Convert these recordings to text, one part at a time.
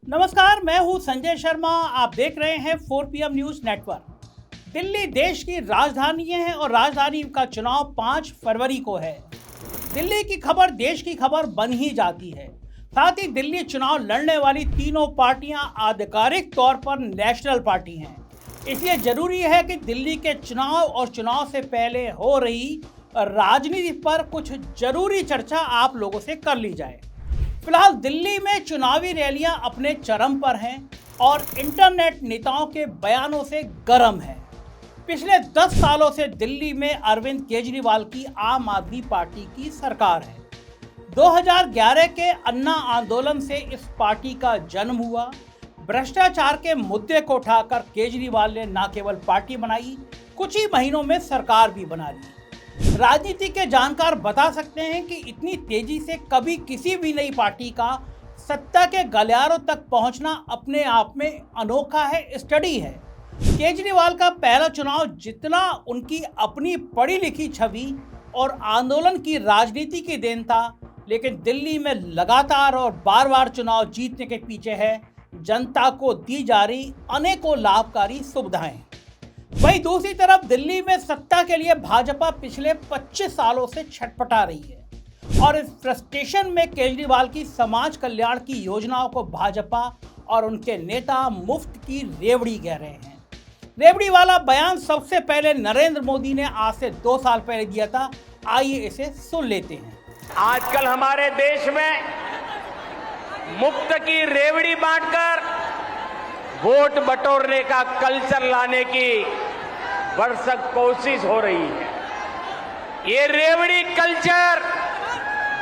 नमस्कार, मैं हूं संजय शर्मा। आप देख रहे हैं 4 PM न्यूज नेटवर्क। दिल्ली देश की राजधानी है और राजधानी का चुनाव 5 फरवरी को है। दिल्ली की खबर देश की खबर बन ही जाती है। साथ ही दिल्ली चुनाव लड़ने वाली तीनों पार्टियां आधिकारिक तौर पर नेशनल पार्टी हैं। इसलिए जरूरी है कि दिल्ली के चुनाव और चुनाव से पहले हो रही राजनीति पर कुछ जरूरी चर्चा आप लोगों से कर ली जाए। फिलहाल दिल्ली में चुनावी रैलियां अपने चरम पर हैं और इंटरनेट नेताओं के बयानों से गर्म है। पिछले 10 सालों से दिल्ली में अरविंद केजरीवाल की आम आदमी पार्टी की सरकार है। 2011 के अन्ना आंदोलन से इस पार्टी का जन्म हुआ। भ्रष्टाचार के मुद्दे को उठाकर केजरीवाल ने न केवल पार्टी बनाई, कुछ ही महीनों में सरकार भी बना ली। राजनीति के जानकार बता सकते हैं कि इतनी तेजी से कभी किसी भी नई पार्टी का सत्ता के गलियारों तक पहुंचना अपने आप में अनोखा है, स्टडी है। केजरीवाल का पहला चुनाव जितना उनकी अपनी पढ़ी लिखी छवि और आंदोलन की राजनीति की देन था, लेकिन दिल्ली में लगातार और बार बार चुनाव जीतने के पीछे है जनता को दी जा रही अनेकों लाभकारी सुविधाएं। वहीं दूसरी तरफ दिल्ली में सत्ता के लिए भाजपा पिछले 25 सालों से छटपटा रही है और इस फ्रस्ट्रेशन में केजरीवाल की समाज कल्याण की योजनाओं को भाजपा और उनके नेता मुफ्त की रेवड़ी कह रहे हैं। रेवड़ी वाला बयान सबसे पहले नरेंद्र मोदी ने आज से 2 साल पहले दिया था। आइए इसे सुन लेते हैं। आजकल हमारे देश में मुफ्त की रेवड़ी बांटकर वोट बटोरने का कल्चर लाने की भरसक कोशिश हो रही है। ये रेवड़ी कल्चर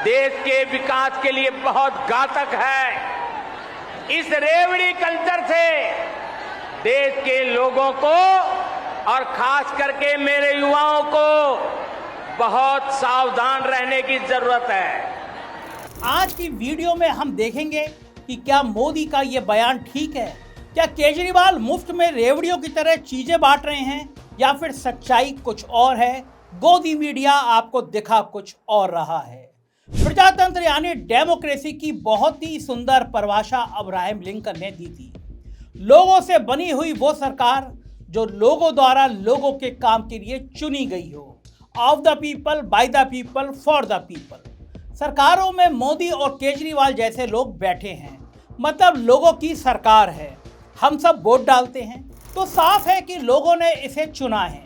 देश के विकास के लिए बहुत घातक है। इस रेवड़ी कल्चर से देश के लोगों को और खास करके मेरे युवाओं को बहुत सावधान रहने की जरूरत है। आज की वीडियो में हम देखेंगे कि क्या मोदी का ये बयान ठीक है, क्या केजरीवाल मुफ्त में रेवड़ियों की तरह चीजें बांट रहे हैं या फिर सच्चाई कुछ और है। गोदी मीडिया आपको दिखा कुछ और रहा है। प्रजातंत्र यानी डेमोक्रेसी की बहुत ही सुंदर परिभाषा अब्राहम लिंकन ने दी थी। लोगों से बनी हुई वो सरकार जो लोगों द्वारा लोगों के काम के लिए चुनी गई हो। Of the people, by the people, for the people. सरकारों में मोदी और केजरीवाल जैसे लोग बैठे हैं, मतलब लोगों की सरकार है। हम सब वोट डालते हैं तो साफ है कि लोगों ने इसे चुना है।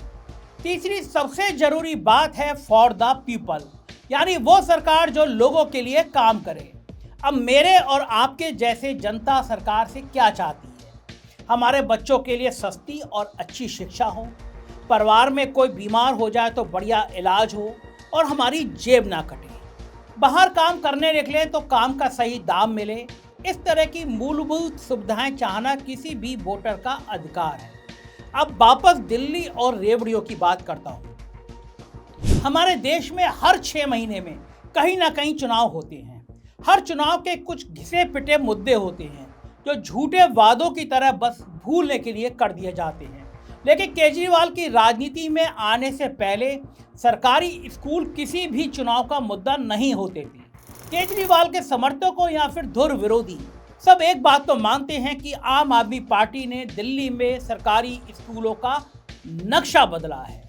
तीसरी सबसे जरूरी बात है फॉर द पीपल, यानी वो सरकार जो लोगों के लिए काम करे। अब मेरे और आपके जैसे जनता सरकार से क्या चाहती है? हमारे बच्चों के लिए सस्ती और अच्छी शिक्षा हो, परिवार में कोई बीमार हो जाए तो बढ़िया इलाज हो और हमारी जेब ना कटे, बाहर काम करने निकले तो काम का सही दाम मिले। इस तरह की मूलभूत सुविधाएं चाहना किसी भी वोटर का अधिकार है। अब वापस दिल्ली और रेवड़ियों की बात करता हूं। हमारे देश में हर 6 महीने में कहीं ना कहीं चुनाव होते हैं। हर चुनाव के कुछ घिसे पिटे मुद्दे होते हैं जो झूठे वादों की तरह बस भूलने के लिए कर दिए जाते हैं। लेकिन केजरीवाल की राजनीति में आने से पहले सरकारी स्कूल किसी भी चुनाव का मुद्दा नहीं होते थे। केजरीवाल के समर्थकों या फिर धुर विरोधी सब एक बात तो मानते हैं कि आम आदमी पार्टी ने दिल्ली में सरकारी स्कूलों का नक्शा बदला है।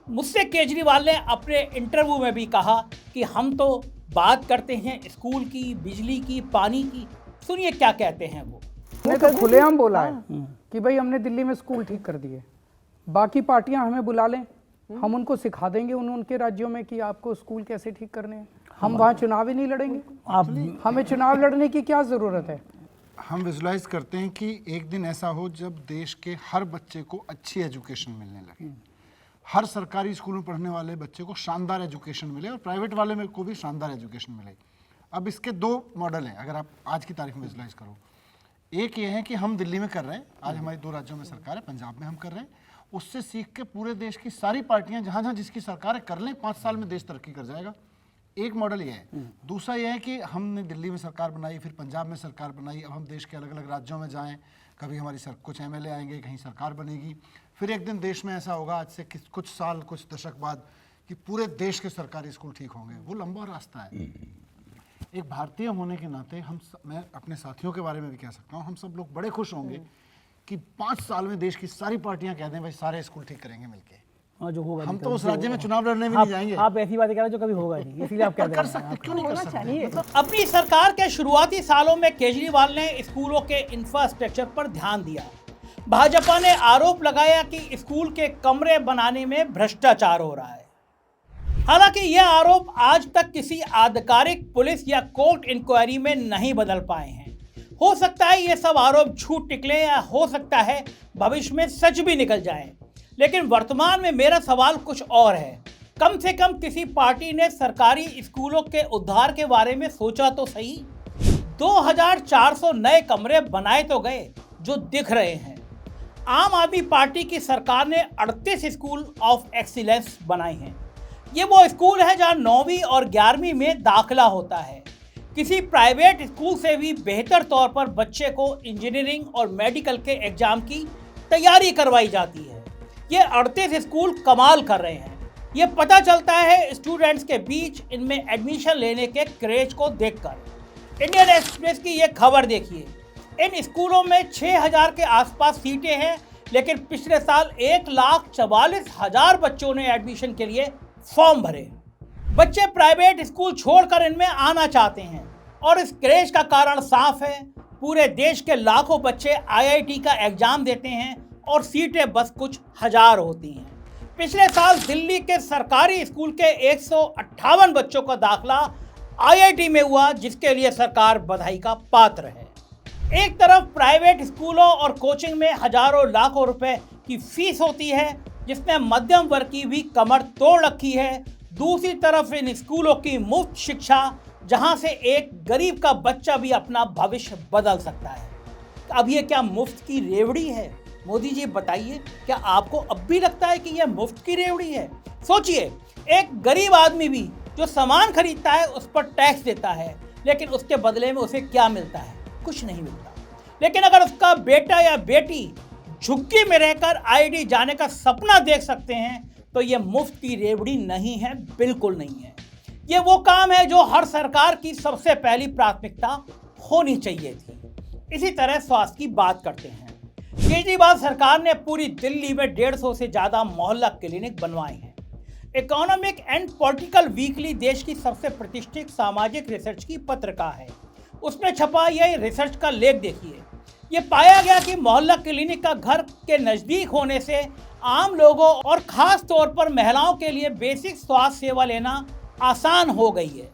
मुझसे केजरीवाल ने अपने इंटरव्यू में भी कहा कि हम तो बात करते हैं स्कूल की, बिजली की, पानी की। सुनिए क्या कहते हैं वो। ने तो खुलेआम बोला है कि भाई हमने दिल्ली में स्कूल ठीक कर दिए, बाकी पार्टियां हमें बुला लें, हम उनको सिखा देंगे उनके राज्यों में कि आपको स्कूल कैसे ठीक करने हैं। हम वहाँ चुनाव ही नहीं लड़ेंगे। हमें चुनाव लड़ने की क्या जरूरत है? हम विजुलाइज करते हैं कि एक दिन ऐसा हो जब देश के हर बच्चे को अच्छी एजुकेशन मिलने लगे, हर सरकारी स्कूल में पढ़ने वाले बच्चे को शानदार एजुकेशन मिले और प्राइवेट वाले में को भी शानदार एजुकेशन मिले। अब इसके 2 मॉडल हैं अगर आप आज की तारीख में विजुलाइज करो। एक ये है कि हम दिल्ली में कर रहे हैं, आज हमारी 2 राज्यों में सरकार है, पंजाब में हम कर रहे हैं, उससे सीख के पूरे देश की सारी पार्टियां जहां जहां जिसकी सरकार है कर लें, 5 साल में देश तरक्की कर जाएगा। एक मॉडल ये है। दूसरा ये है कि हमने दिल्ली में सरकार बनाई, फिर पंजाब में सरकार बनाई, अब हम देश के अलग अलग राज्यों में जाएं, कभी हमारी कुछ MLA आएंगे, कहीं सरकार बनेगी, फिर एक दिन देश में ऐसा होगा आज से कुछ साल, कुछ दशक बाद कि पूरे देश के सरकारी स्कूल ठीक होंगे। वो लंबा रास्ता है। एक भारतीय होने के नाते मैं अपने साथियों के बारे में भी कह सकता हूँ, हम सब लोग बड़े खुश होंगे कि 5 साल में देश की सारी पार्टियां कह दें भाई सारे स्कूल ठीक करेंगे मिलके। जो होगा हम तो उस राज्य में चुनाव लड़ने भी नहीं जाएंगे। आप ऐसी बातें कह रहे हो जो कभी होगा नहीं, इसलिए आप कह रहे कर हैं। सकते, क्यों नहीं कर सकते? मतलब अपनी सरकार के शुरुआती सालों में केजरीवाल ने स्कूलों के इंफ्रास्ट्रक्चर पर ध्यान दिया। भाजपा ने आरोप लगाया कि स्कूल के कमरे बनाने में भ्रष्टाचार हो रहा है। हालांकि यह आरोप आज तक किसी आधिकारिक पुलिस या कोर्ट इंक्वायरी में नहीं बदल पाए हैं। हो सकता है ये सब आरोप झूठ निकले या हो सकता है भविष्य में सच भी निकल जाए, लेकिन वर्तमान में मेरा सवाल कुछ और है। कम से कम किसी पार्टी ने सरकारी स्कूलों के उद्धार के बारे में सोचा तो सही। 2400 नए कमरे बनाए तो गए जो दिख रहे हैं। आम आदमी पार्टी की सरकार ने 38 स्कूल ऑफ एक्सीलेंस बनाए हैं। ये वो स्कूल है जहां 9वीं और 11वीं में दाखिला होता है। किसी प्राइवेट स्कूल से भी बेहतर तौर पर बच्चे को इंजीनियरिंग और मेडिकल के एग्जाम की तैयारी करवाई जाती है। ये 38 स्कूल कमाल कर रहे हैं। ये पता चलता है स्टूडेंट्स के बीच इनमें एडमिशन लेने के क्रेज को देखकर। इंडियन एक्सप्रेस की ये खबर देखिए। इन स्कूलों में 6000 के आसपास सीटें हैं, लेकिन पिछले साल 1,44,000 बच्चों ने एडमिशन के लिए फॉर्म भरे। बच्चे प्राइवेट स्कूल छोड़कर इनमें आना चाहते हैं और इस क्रेज का कारण साफ है। पूरे देश के लाखों बच्चे IIT का एग्जाम देते हैं और सीटें बस कुछ हजार होती हैं। पिछले साल दिल्ली के सरकारी स्कूल के 158 बच्चों का दाखला IIT में हुआ, जिसके लिए सरकार बधाई का पात्र है। एक तरफ प्राइवेट स्कूलों और कोचिंग में हजारों लाखों रुपए की फीस होती है, जिसने मध्यम वर्ग की भी कमर तोड़ रखी है। दूसरी तरफ इन स्कूलों की मुफ्त शिक्षा, जहां से एक गरीब का बच्चा भी अपना भविष्य बदल सकता है। अब ये क्या मुफ्त की रेवड़ी है? मोदी जी बताइए, क्या आपको अब भी लगता है कि यह मुफ्त की रेवड़ी है? सोचिए, एक गरीब आदमी भी जो सामान खरीदता है उस पर टैक्स देता है, लेकिन उसके बदले में उसे क्या मिलता है? कुछ नहीं मिलता। लेकिन अगर उसका बेटा या बेटी झुग्गी में रहकर IIT जाने का सपना देख सकते हैं तो ये मुफ्त की रेवड़ी नहीं है, बिल्कुल नहीं है। ये वो काम है जो हर सरकार की सबसे पहली प्राथमिकता होनी चाहिए थी। इसी तरह स्वास्थ्य की बात करते हैं। केजरीवाल सरकार ने पूरी दिल्ली में 150 से ज़्यादा मोहल्ला क्लिनिक बनवाए हैं। इकोनॉमिक एंड पॉलिटिकल वीकली देश की सबसे प्रतिष्ठित सामाजिक रिसर्च की पत्रिका है। उसमें छपा यह रिसर्च का लेख देखिए। ये पाया गया कि मोहल्ला क्लिनिक का घर के नज़दीक होने से आम लोगों और ख़ास तौर पर महिलाओं के लिए बेसिक स्वास्थ्य सेवा लेना आसान हो गई है।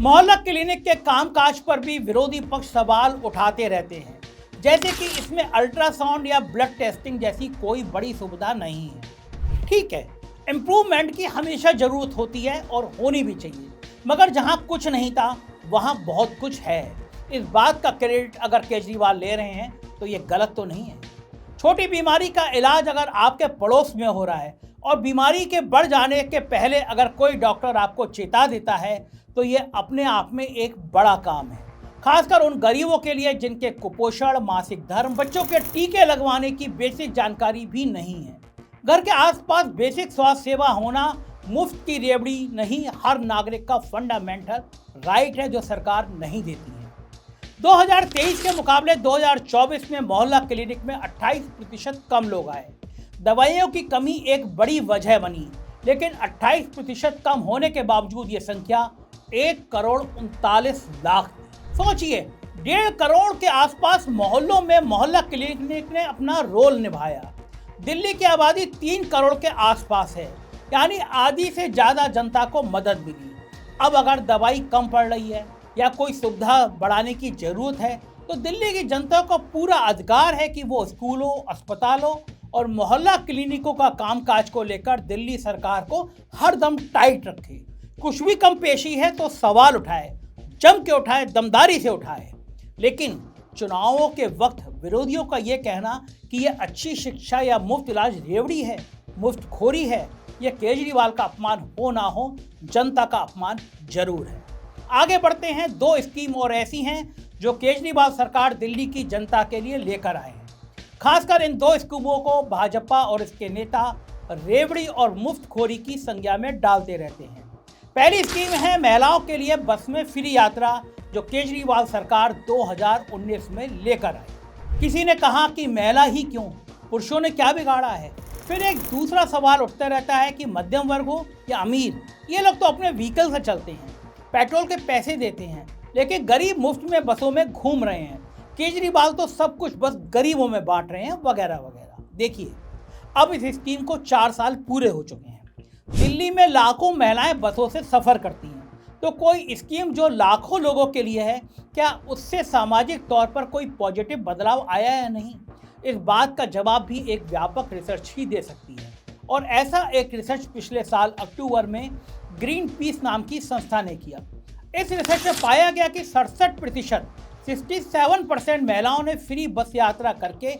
मोहल्ला क्लिनिक के कामकाज पर भी विरोधी पक्ष सवाल उठाते रहते हैं, जैसे कि इसमें अल्ट्रासाउंड या ब्लड टेस्टिंग जैसी कोई बड़ी सुविधा नहीं है। ठीक है, इम्प्रूवमेंट की हमेशा ज़रूरत होती है और होनी भी चाहिए, मगर जहाँ कुछ नहीं था वहाँ बहुत कुछ है। इस बात का क्रेडिट अगर केजरीवाल ले रहे हैं तो ये गलत तो नहीं है। छोटी बीमारी का इलाज अगर आपके पड़ोस में हो रहा है और बीमारी के बढ़ जाने के पहले अगर कोई डॉक्टर आपको चेता देता है तो ये अपने आप में एक बड़ा काम है, खासकर उन गरीबों के लिए जिनके कुपोषण, मासिक धर्म, बच्चों के टीके लगवाने की बेसिक जानकारी भी नहीं है। घर के आसपास बेसिक स्वास्थ्य सेवा होना मुफ्त की रेवड़ी नहीं, हर नागरिक का फंडामेंटल राइट है जो सरकार नहीं देती है। 2023 के मुकाबले 2024 में मोहल्ला क्लिनिक में 28% कम लोग आए। दवाइयों की कमी एक बड़ी वजह बनी, लेकिन 28% कम होने के बावजूद ये संख्या 1,39,00,000 थी। सोचिए, 1.5 करोड़ के आसपास मोहल्लों में मोहल्ला क्लिनिक ने अपना रोल निभाया। दिल्ली की आबादी 3 करोड़ के आसपास है, यानी आधी से ज़्यादा जनता को मदद मिली। अब अगर दवाई कम पड़ रही है या कोई सुविधा बढ़ाने की जरूरत है तो दिल्ली की जनता को पूरा अधिकार है कि वो स्कूलों, अस्पतालों और मोहल्ला क्लिनिकों का कामकाज को लेकर दिल्ली सरकार को हरदम टाइट रखे। कुछ भी कम पेशी है तो सवाल उठाए, जम के उठाए, दमदारी से उठाए। लेकिन चुनावों के वक्त विरोधियों का ये कहना कि ये अच्छी शिक्षा या मुफ्त इलाज रेवड़ी है, मुफ्तखोरी है, यह केजरीवाल का अपमान हो ना हो, जनता का अपमान जरूर है। आगे बढ़ते हैं। 2 स्कीम और ऐसी हैं जो केजरीवाल सरकार दिल्ली की जनता के लिए लेकर आए हैं। खासकर इन 2 स्कीमों को भाजपा और इसके नेता रेवड़ी और मुफ्तखोरी की संज्ञा में डालते रहते हैं। पहली स्कीम है महिलाओं के लिए बस में फ्री यात्रा, जो केजरीवाल सरकार 2019 में लेकर आई। किसी ने कहा कि महिला ही क्यों, पुरुषों ने क्या बिगाड़ा है। फिर एक दूसरा सवाल उठता रहता है कि मध्यम वर्ग हो या अमीर, ये लोग तो अपने व्हीकल से चलते हैं, पेट्रोल के पैसे देते हैं, लेकिन गरीब मुफ्त में बसों में घूम रहे हैं। केजरीवाल तो सब कुछ बस गरीबों में बांट रहे हैं, वगैरह वगैरह। देखिए, अब इस स्कीम को 4 साल पूरे हो चुके हैं। दिल्ली में लाखों महिलाएं बसों से सफर करती हैं, तो कोई स्कीम जो लाखों लोगों के लिए है, क्या उससे सामाजिक तौर पर कोई पॉजिटिव बदलाव आया या नहीं? इस बात का जवाब भी एक व्यापक रिसर्च ही दे सकती है। और ऐसा एक रिसर्च पिछले साल अक्टूबर में ग्रीन पीस नाम की संस्था ने किया। इस रिसर्च में पाया गया कि 67%, 67% महिलाओं ने फ्री बस यात्रा करके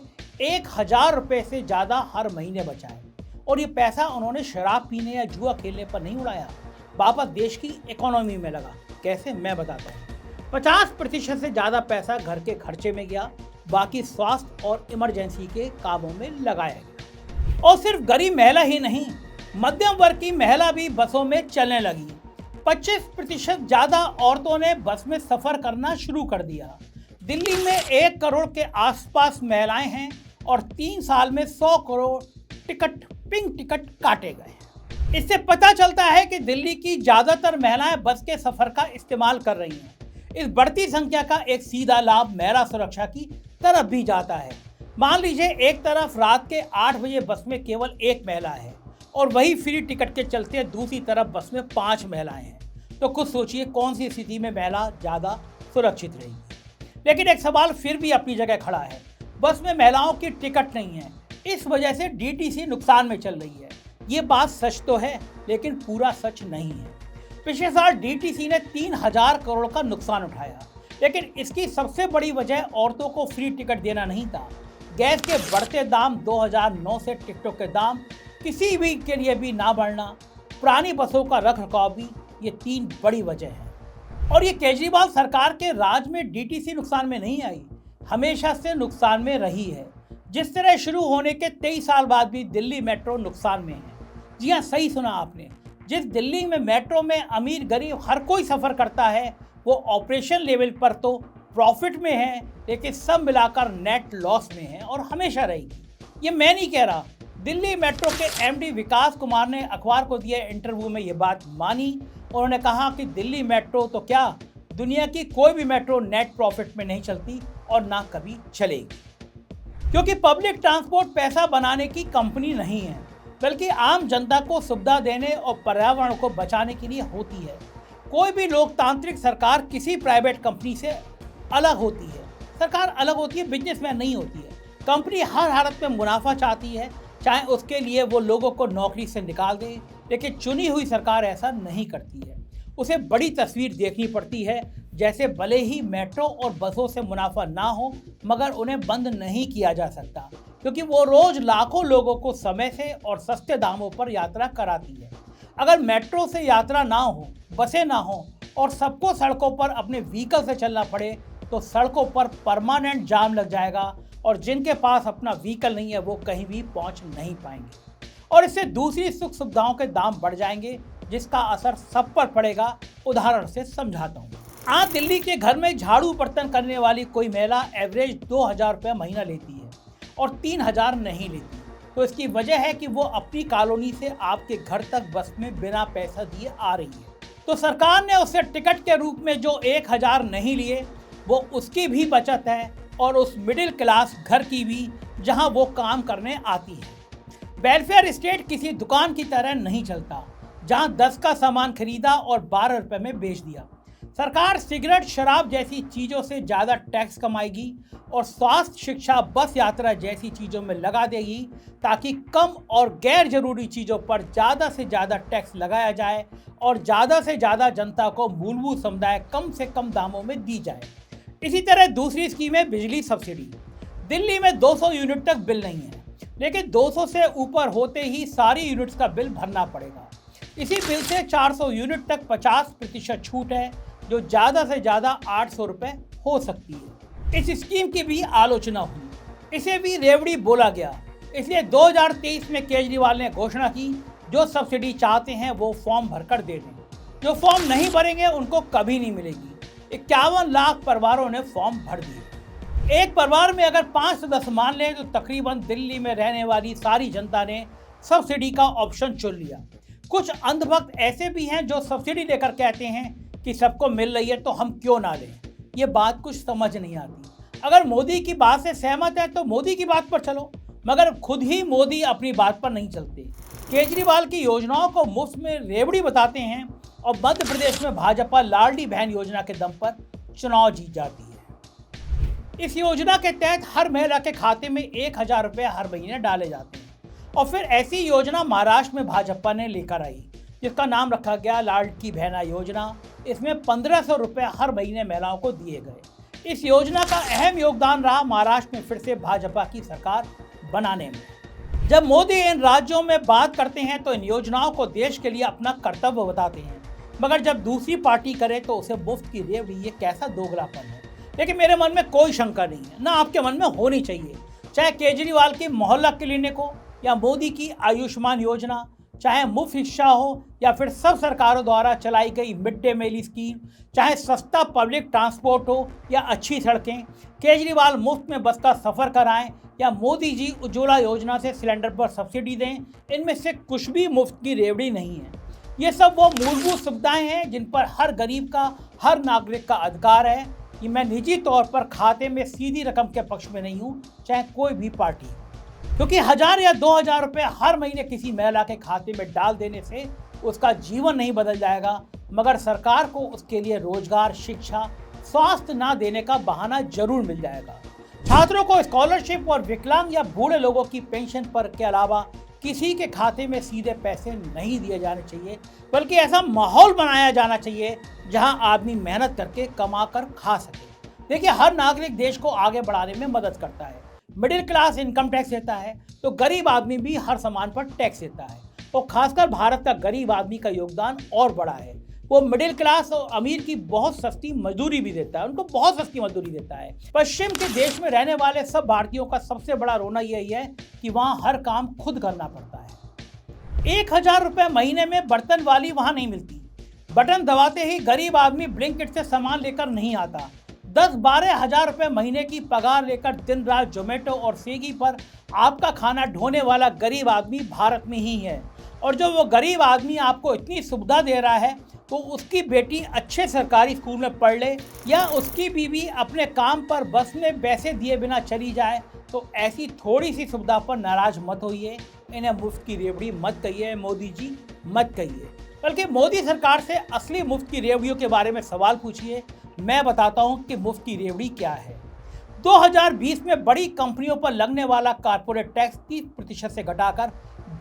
1000 रुपये से ज़्यादा हर महीने बचाए। और ये पैसा उन्होंने शराब पीने या जुआ खेलने पर नहीं उड़ाया, वापस देश की इकोनॉमी में लगा। कैसे, मैं बताता हूँ। 50% से ज़्यादा पैसा घर के खर्चे में गया, बाकी स्वास्थ्य और इमरजेंसी के कामों में लगाया गया। और सिर्फ गरीब महिला ही नहीं, मध्यम वर्ग की महिला भी बसों में चलने लगी। 25% ज़्यादा औरतों ने बस में सफ़र करना शुरू कर दिया। दिल्ली में 1 करोड़ के आसपास महिलाएं हैं और 3 साल में 100 करोड़ पिंक टिकट काटे गए। इससे पता चलता है कि दिल्ली की ज़्यादातर महिलाएं बस के सफ़र का इस्तेमाल कर रही हैं। इस बढ़ती संख्या का एक सीधा लाभ महिला सुरक्षा की तरफ भी जाता है। मान लीजिए, एक तरफ रात के 8 बजे बस में केवल 1 महिला है और वही फ्री टिकट के चलते दूसरी तरफ बस में 5 महिलाएं हैं, तो खुद सोचिए कौन सी स्थिति में महिला ज़्यादा सुरक्षित रहेगी। लेकिन एक सवाल फिर भी अपनी जगह खड़ा है, बस में महिलाओं की टिकट नहीं है, इस वजह से डीटीसी नुकसान में चल रही है। ये बात सच तो है, लेकिन पूरा सच नहीं है। पिछले साल डीटीसी ने 3000 करोड़ का नुकसान उठाया, लेकिन इसकी सबसे बड़ी वजह औरतों को फ्री टिकट देना नहीं था। गैस के बढ़ते दाम 2009 से टिकटों के दाम किसी भी के लिए भी ना बढ़ना, पुरानी बसों का रखरखाव भी, ये 3 बड़ी वजह हैं। और ये केजरीवाल सरकार के राज में डीटीसी नुकसान में नहीं आई, हमेशा से नुकसान में रही है। जिस तरह शुरू होने के 23 साल बाद भी दिल्ली मेट्रो नुकसान में है। जी हाँ, सही सुना आपने। जिस दिल्ली में मेट्रो में अमीर गरीब हर कोई सफ़र करता है, वो ऑपरेशन लेवल पर तो प्रॉफिट में है, लेकिन सब मिलाकर नेट लॉस में है और हमेशा रहेगी। ये मैं नहीं कह रहा, दिल्ली मेट्रो के एमडी विकास कुमार ने अखबार को दिए इंटरव्यू में ये बात मानी। उन्होंने कहा कि दिल्ली मेट्रो तो क्या, दुनिया की कोई भी मेट्रो नेट प्रॉफिट में नहीं चलती और ना कभी चलेगी, क्योंकि पब्लिक ट्रांसपोर्ट पैसा बनाने की कंपनी नहीं है, बल्कि आम जनता को सुविधा देने और पर्यावरण को बचाने के लिए होती है। कोई भी लोकतांत्रिक सरकार किसी प्राइवेट कंपनी से अलग होती है। सरकार अलग होती है, बिजनेसमैन नहीं होती है। कंपनी हर हालत में मुनाफा चाहती है, चाहे उसके लिए वो लोगों को नौकरी से निकाल दे, लेकिन चुनी हुई सरकार ऐसा नहीं करती है। उसे बड़ी तस्वीर देखनी पड़ती है, जैसे भले ही मेट्रो और बसों से मुनाफा ना हो, मगर उन्हें बंद नहीं किया जा सकता, क्योंकि वो रोज लाखों लोगों को समय से और सस्ते दामों पर यात्रा कराती है। अगर मेट्रो से यात्रा ना हो, बसें ना हो और सबको सड़कों पर अपने व्हीकल से चलना पड़े, तो सड़कों पर परमानेंट जाम लग जाएगा और जिनके पास अपना व्हीकल नहीं है वो कहीं भी पहुंच नहीं पाएंगे। और इससे दूसरी सुख सुविधाओं के दाम बढ़ जाएंगे, जिसका असर सब पर पड़ेगा। उदाहरण से समझाता हूँ। आज दिल्ली के घर में झाड़ू बर्तन करने वाली कोई महिला एवरेज 2000 रुपये महीना लेती है और 3000 नहीं लेती। तो इसकी वजह है कि वो अपनी कॉलोनी से आपके घर तक बस में बिना पैसा दिए आ रही है। तो सरकार ने उससे टिकट के रूप में जो 1000 नहीं लिए, वो उसकी भी बचत है और उस मिडिल क्लास घर की भी, जहां वो काम करने आती है। वेलफेयर स्टेट किसी दुकान की तरह नहीं चलता, जहां 10 का सामान खरीदा और 12 रुपये में बेच दिया। सरकार सिगरेट, शराब जैसी चीज़ों से ज़्यादा टैक्स कमाएगी और स्वास्थ्य, शिक्षा, बस यात्रा जैसी चीज़ों में लगा देगी, ताकि कम और गैर जरूरी चीज़ों पर ज़्यादा से ज़्यादा टैक्स लगाया जाए और ज़्यादा से ज़्यादा जनता को मूलभूत सुविधाएं कम से कम दामों में दी जाए। इसी तरह दूसरी स्कीम है बिजली सब्सिडी। दिल्ली में 200 यूनिट तक बिल नहीं है, लेकिन 200 से ऊपर होते ही सारी यूनिट्स का बिल भरना पड़ेगा। इसी बिल से 400 यूनिट तक 50% छूट है, जो ज़्यादा से ज़्यादा 800 रुपये हो सकती है। इस स्कीम की भी आलोचना हुई, इसे भी रेवड़ी बोला गया। इसलिए 2023 में केजरीवाल ने घोषणा की, जो सब्सिडी चाहते हैं वो फॉर्म भरकर दे दें। जो फॉर्म नहीं भरेंगे उनको कभी नहीं मिलेगी। 51 लाख परिवारों ने फॉर्म भर दिए। एक परिवार में अगर 5 सदस्य मान लें तो तकरीबन दिल्ली में रहने वाली सारी जनता ने सब्सिडी का ऑप्शन चुन लिया। कुछ अंधभक्त ऐसे भी हैं जो सब्सिडी लेकर कहते हैं कि सबको मिल रही है तो हम क्यों ना लें। ये बात कुछ समझ नहीं आती। अगर मोदी की बात से सहमत है तो मोदी की बात पर चलो, मगर खुद ही मोदी अपनी बात पर नहीं चलते। केजरीवाल की योजनाओं को मुफ्त में रेवड़ी बताते हैं और मध्य प्रदेश में भाजपा लाडली बहन योजना के दम पर चुनाव जीत जाती है। इस योजना के तहत हर महिला के खाते में 1000 रुपये हर महीने डाले जाते हैं। और फिर ऐसी योजना महाराष्ट्र में भाजपा ने लेकर आई जिसका नाम रखा गया लाडली बहना योजना। इसमें 1500 रुपये हर महीने महिलाओं को दिए गए। इस योजना का अहम योगदान रहा महाराष्ट्र में फिर से भाजपा की सरकार बनाने में। जब मोदी इन राज्यों में बात करते हैं तो इन योजनाओं को देश के लिए अपना कर्तव्य बताते हैं, मगर जब दूसरी पार्टी करे तो उसे मुफ्त की रेवड़ी, ये कैसा दोगलापन है। लेकिन मेरे मन में कोई शंका नहीं है, ना आपके मन में होनी चाहिए। चाहे केजरीवाल की मोहल्ला क्लिनिक हो या मोदी की आयुष्मान योजना, चाहे मुफ्त शिक्षा हो या फिर सब सरकारों द्वारा चलाई गई मिड डे मील स्कीम, चाहे सस्ता पब्लिक ट्रांसपोर्ट हो या अच्छी सड़कें, केजरीवाल मुफ्त में बस का सफ़र कराएं या मोदी जी उज्ज्वला योजना से सिलेंडर पर सब्सिडी दें, इनमें से कुछ भी मुफ्त की रेवड़ी नहीं है। ये सब वो मूलभूत सुविधाएं हैं जिन पर हर गरीब का, हर नागरिक का अधिकार है। कि मैं निजी तौर पर खाते में सीधी रकम के पक्ष में नहीं हूँ, चाहे कोई भी पार्टी, क्योंकि 1000 या 2000 रुपये हर महीने किसी महिला के खाते में डाल देने से उसका जीवन नहीं बदल जाएगा, मगर सरकार को उसके लिए रोजगार, शिक्षा, स्वास्थ्य ना देने का बहाना जरूर मिल जाएगा। छात्रों को स्कॉलरशिप और विकलांग या बूढ़े लोगों की पेंशन पर के अलावा किसी के खाते में सीधे पैसे नहीं दिए जाने चाहिए, बल्कि ऐसा माहौल बनाया जाना चाहिए जहां आदमी मेहनत करके कमा कर खा सके। देखिए, हर नागरिक देश को आगे बढ़ाने में मदद करता है। मिडिल क्लास इनकम टैक्स देता है तो गरीब आदमी भी हर सामान पर टैक्स देता है, और खासकर भारत का गरीब आदमी का योगदान और बड़ा है। वो मिडिल क्लास और अमीर की बहुत सस्ती मजदूरी भी देता है, उनको बहुत सस्ती मजदूरी देता है। पश्चिम के देश में रहने वाले सब भारतीयों का सबसे बड़ा रोना यही है कि वहाँ हर काम खुद करना पड़ता है। 1000 रुपये महीने में बर्तन वाली वहाँ नहीं मिलती। बटन दबाते ही गरीब आदमी ब्लिंकिट से सामान लेकर नहीं आता। 10-12 हज़ार रुपये महीने की पगार लेकर दिन रात जोमेटो और स्विगी पर आपका खाना ढोने वाला गरीब आदमी भारत में ही है। और जो वो गरीब आदमी आपको इतनी सुविधा दे रहा है तो उसकी बेटी अच्छे सरकारी स्कूल में पढ़ ले या उसकी बीवी अपने काम पर बस में पैसे दिए बिना चली जाए, तो ऐसी थोड़ी सी सुविधा पर नाराज मत होइए। इन्हें मुफ्त की रेवड़ी मत कहिए, मोदी जी मत कहिए, बल्कि मोदी सरकार से असली मुफ्त की रेवड़ियों के बारे में सवाल पूछिए। मैं बताता हूं कि मुफ्त की रेवड़ी क्या है। 2020 में बड़ी कंपनियों पर लगने वाला कारपोरेट टैक्स 30% से घटाकर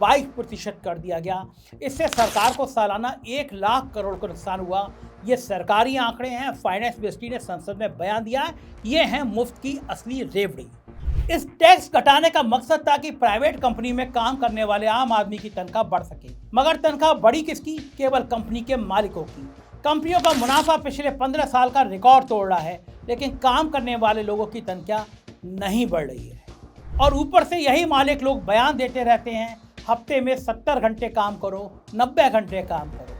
22% कर दिया गया। इससे सरकार को सालाना 1 लाख करोड़ का नुकसान हुआ। ये सरकारी आंकड़े हैं, फाइनेंस मिनिस्ट्री ने संसद में बयान दिया है। ये है मुफ्त की असली रेवड़ी। इस टैक्स घटाने का मकसद था कि प्राइवेट कंपनी में काम करने वाले आम आदमी की तनख्वाह बढ़ सके, मगर तनख्वाह बढ़ी किसकी? केवल कंपनी के मालिकों की। कंपनियों का मुनाफा पिछले 15 साल का रिकॉर्ड तोड़ रहा है, लेकिन काम करने वाले लोगों की तनख्वाह नहीं बढ़ रही है। और ऊपर से यही मालिक लोग बयान देते रहते हैं, हफ्ते में 70 घंटे काम करो, 90 घंटे काम करो।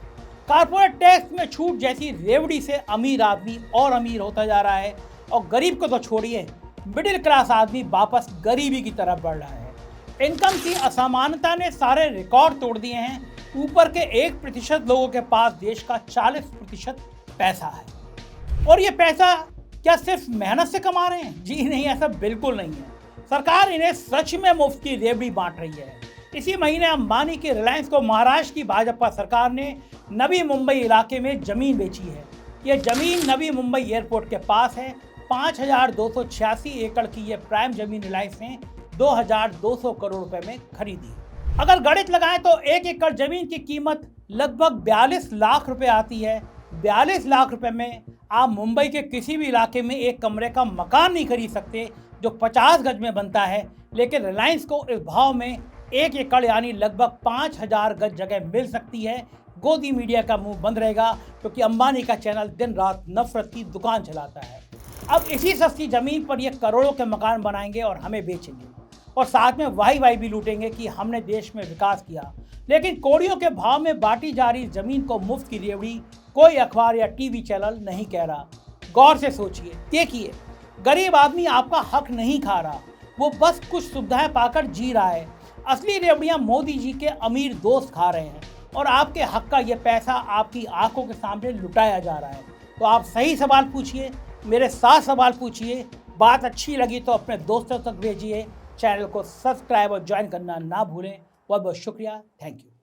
कारपोरेट टैक्स में छूट जैसी रेवड़ी से अमीर आदमी और अमीर होता जा रहा है, और गरीब को तो छोड़िए, मिडिल क्लास आदमी वापस गरीबी की तरफ बढ़ रहा है। इनकम की असमानता ने सारे रिकॉर्ड तोड़ दिए हैं। ऊपर के 1% लोगों के पास देश का 40% पैसा है, और ये पैसा क्या सिर्फ मेहनत से कमा रहे हैं? जी नहीं, ऐसा बिल्कुल नहीं है। सरकार इन्हें सच में मुफ्त की रेवड़ी बांट रही है। इसी महीने अंबानी की रिलायंस को महाराष्ट्र की भाजपा सरकार ने नवी मुंबई इलाके में जमीन बेची है। ये जमीन नवी मुंबई एयरपोर्ट के पास है। 5286 एकड़ की ये प्राइम जमीन रिलायंस ने 2200 करोड़ रुपए में खरीदी। अगर गणित लगाएं तो 1 एकड़ जमीन की कीमत लगभग 42 लाख रुपए आती है। 42 लाख रुपए में आप मुंबई के किसी भी इलाके में एक कमरे का मकान नहीं खरीद सकते जो 50 गज में बनता है, लेकिन रिलायंस को इस भाव में 1 एकड़ यानी लगभग 5000 गज जगह मिल सकती है। गोदी मीडिया का मुंह बंद रहेगा क्योंकि अंबानी का चैनल दिन रात नफरत की दुकान चलाता है। अब इसी सस्ती जमीन पर ये करोड़ों के मकान बनाएंगे और हमें बेचेंगे, और साथ में वाही भी लूटेंगे कि हमने देश में विकास किया। लेकिन कौड़ियों के भाव में बांटी जा रही जमीन को मुफ्त की रेवड़ी कोई अखबार या टीवी चैनल नहीं कह रहा। गौर से सोचिए, देखिए, गरीब आदमी आपका हक नहीं खा रहा, वो बस कुछ सुविधाएं पाकर जी रहा है। असली रेवड़ियां मोदी जी के अमीर दोस्त खा रहे हैं और आपके हक का ये पैसा आपकी आंखों के सामने लुटाया जा रहा है। तो आप सही सवाल पूछिए, मेरे साथ सवाल पूछिए। बात अच्छी लगी तो अपने दोस्तों तक भेजिए। चैनल को सब्सक्राइब और ज्वाइन करना ना भूलें। बहुत बहुत शुक्रिया। Thank you.